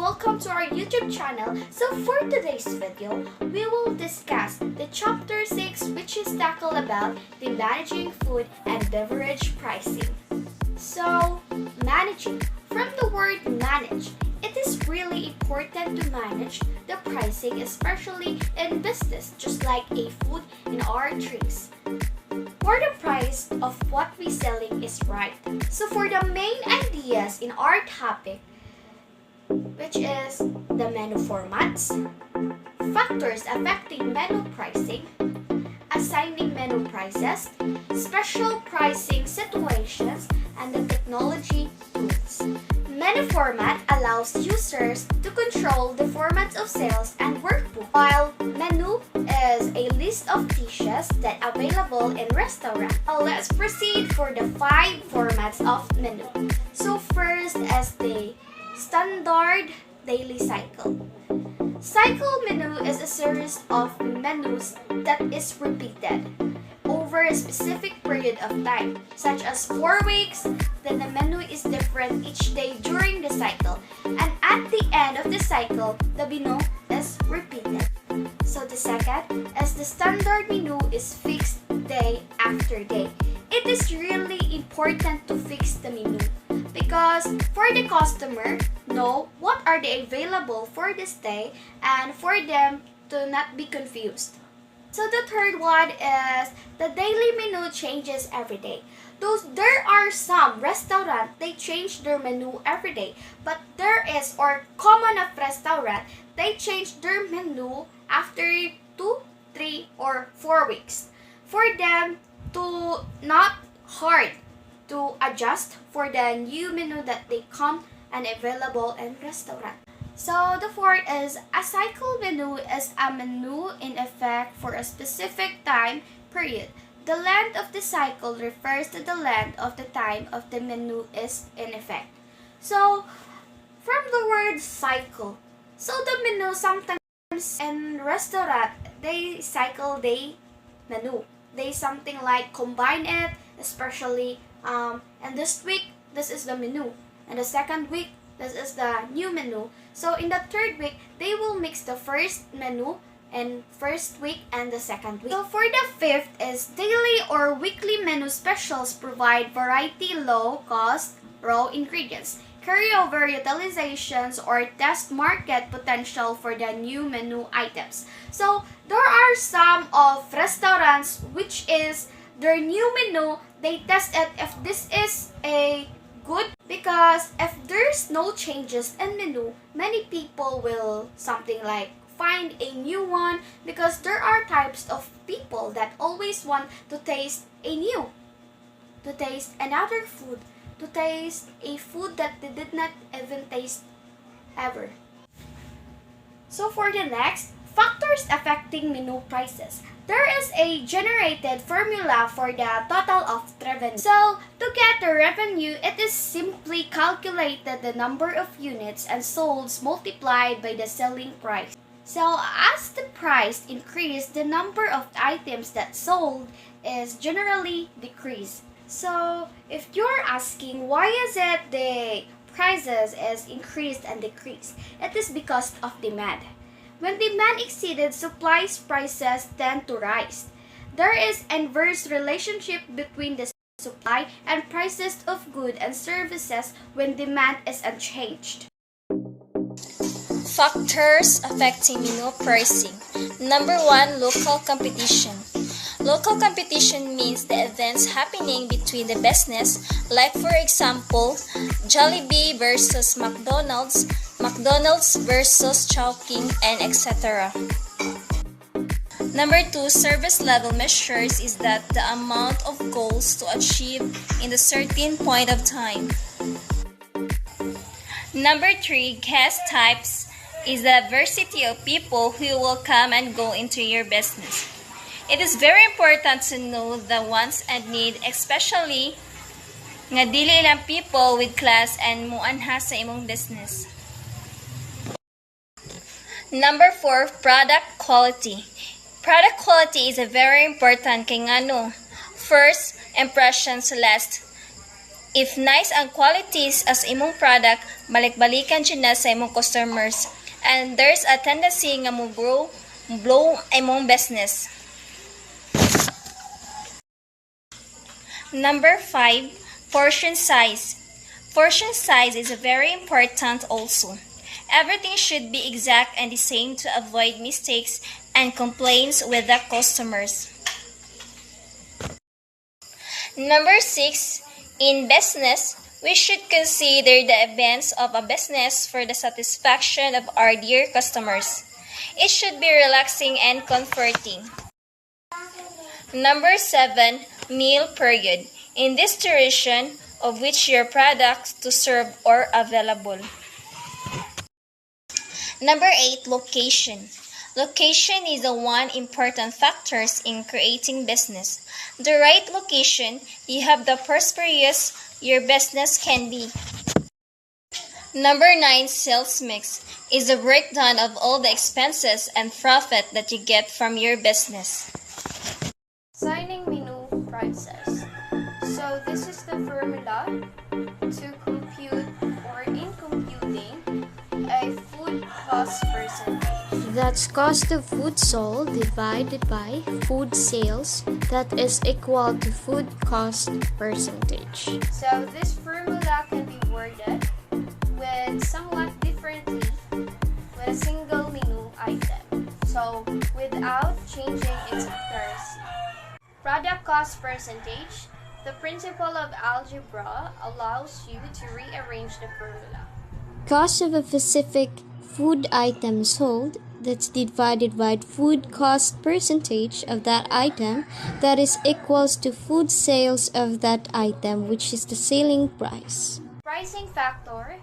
welcome to our YouTube channel. So for today's video, we will discuss the chapter 6, which is tackle about the managing food and beverage pricing. So, managing. From the word manage, it is really important to manage the pricing, especially in business, just like a food in our drinks. For the price of what we're selling is right. So for the main ideas in our topic, which is the menu formats, factors affecting menu pricing, assigning menu prices, special pricing situations, and the technology tools. Menu format allows users to control the formats of sales and workbook, while menu is a list of dishes that are available in restaurants. Now let's proceed for the 5 formats of menu. So first is the standard daily cycle. Cycle menu is a series of menus that is repeated over a specific period of time, such as 4 weeks. Then the menu is different each day during the cycle, and at the end of the cycle, the menu is repeated. So the second is the standard menu is fixed day after day. It is really important to fix the menu because for the customer know what are they available for this day and for them to not be confused. So the third one is the daily menu changes every day. There are some restaurants they change their menu every day, but there is or common of restaurant they change their menu after 2, 3, or 4 weeks. For them to not hard to adjust for the new menu that they come and available in restaurant. So the fourth is a cycle menu is a menu in effect for a specific time period. The length of the cycle refers to the length of the time of the menu is in effect. So from the word cycle, so the menu sometimes in restaurant they cycle the menu. They something like combine it, especially and this week this is the menu, and the second week this is the new menu. So in the third week, they will mix the first menu and first week and the second week. So for the fifth is daily or weekly menu specials provide variety, low cost, raw ingredients, carryover utilizations, or test market potential for the new menu items. So there are some of restaurants which is their new menu, they test it if this is a good, because if there's no changes in menu, many people will something like find a new one, because there are types of people that always want to taste a new, to taste another food, to taste a food that they did not even taste ever. So for the next, factors affecting menu prices. There is a generated formula for the total of revenue. So, to get the revenue, it is simply calculated the number of units and solds multiplied by the selling price. So, as the price increased, the number of items that sold is generally decreased. So, if you're asking why is it the prices is increased and decreased, it is because of demand. When demand exceeded, supplies prices tend to rise. There is inverse relationship between the supply and prices of goods and services when demand is unchanged. Factors affecting menu pricing. Number 1, local competition. Local competition means the events happening between the business, like for example, Jollibee versus McDonald's, McDonald's versus Chowking, and etc. Number 2, service level measures is that the amount of goals to achieve in a certain point of time. Number 3, guest types is the diversity of people who will come and go into your business. It is very important to know the wants and need, especially nga dili lang people with class and muanha sa imong business. Number 4, product quality. Product quality is a very important kay ngano. First, impressions last. If nice ang qualities as imong product, balik-balikan siya na sa imong customers. And there's a tendency nga mo blow imong business. Number 5, portion size. Portion size is very important also. Everything should be exact and the same to avoid mistakes and complaints with the customers. Number 6, in business, we should consider the events of a business for the satisfaction of our dear customers. It should be relaxing and comforting. Number 7, meal period. In this duration of which your products to serve are available. Number 8, location. Location is the one important factors in creating business. The right location, you have the prosperous your business can be. Number 9, sales mix is a breakdown of all the expenses and profit that you get from your business. Signing menu prices. So this is the formula to compute or in computing a food cost percentage. That's cost of food sold divided by food sales that is equal to food cost percentage. So this formula can be worded with somewhat differently with a single menu item. So without changing its accuracy. Product cost percentage. The principle of algebra allows you to rearrange the formula. Cost of a specific food item sold that's divided by food cost percentage of that item that is equals to food sales of that item, which is the selling price. Pricing factor,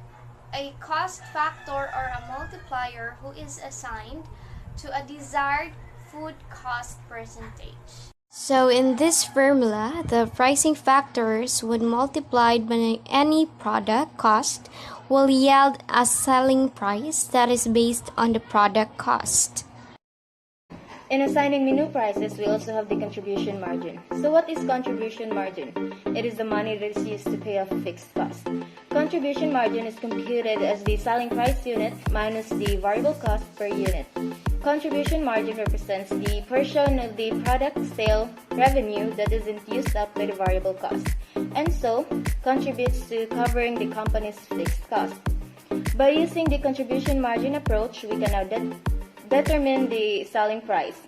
a cost factor or a multiplier who is assigned to a desired food cost percentage. So in this formula, the pricing factors when multiplied by any product cost will yield a selling price that is based on the product cost. In assigning menu prices, we also have the contribution margin. So what is contribution margin? It is the money that is used to pay off fixed costs. Contribution margin is computed as the selling price unit minus the variable cost per unit. Contribution margin represents the portion of the product sale revenue that isn't used up by the variable cost, and so contributes to covering the company's fixed cost. By using the contribution margin approach, we can now determine the selling price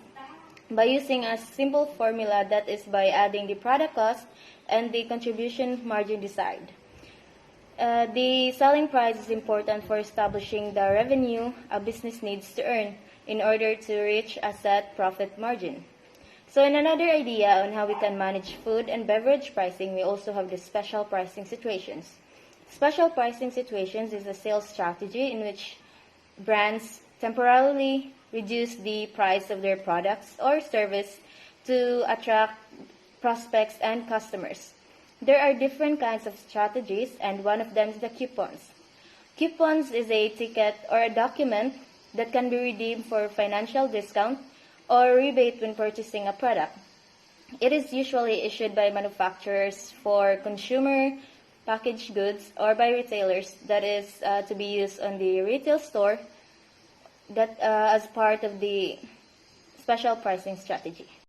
by using a simple formula, that is by adding the product cost and the contribution margin desired. The selling price is important for establishing the revenue a business needs to earn in order to reach a set profit margin. So in another idea on how we can manage food and beverage pricing, we also have the special pricing situations. Special pricing situations is a sales strategy in which brands temporarily reduce the price of their products or service to attract prospects and customers. There are different kinds of strategies, and one of them is the coupons. Coupons is a ticket or a document that can be redeemed for financial discount or rebate when purchasing a product. It is usually issued by manufacturers for consumer packaged goods or by retailers, that is to be used on the retail store that as part of the special pricing strategy.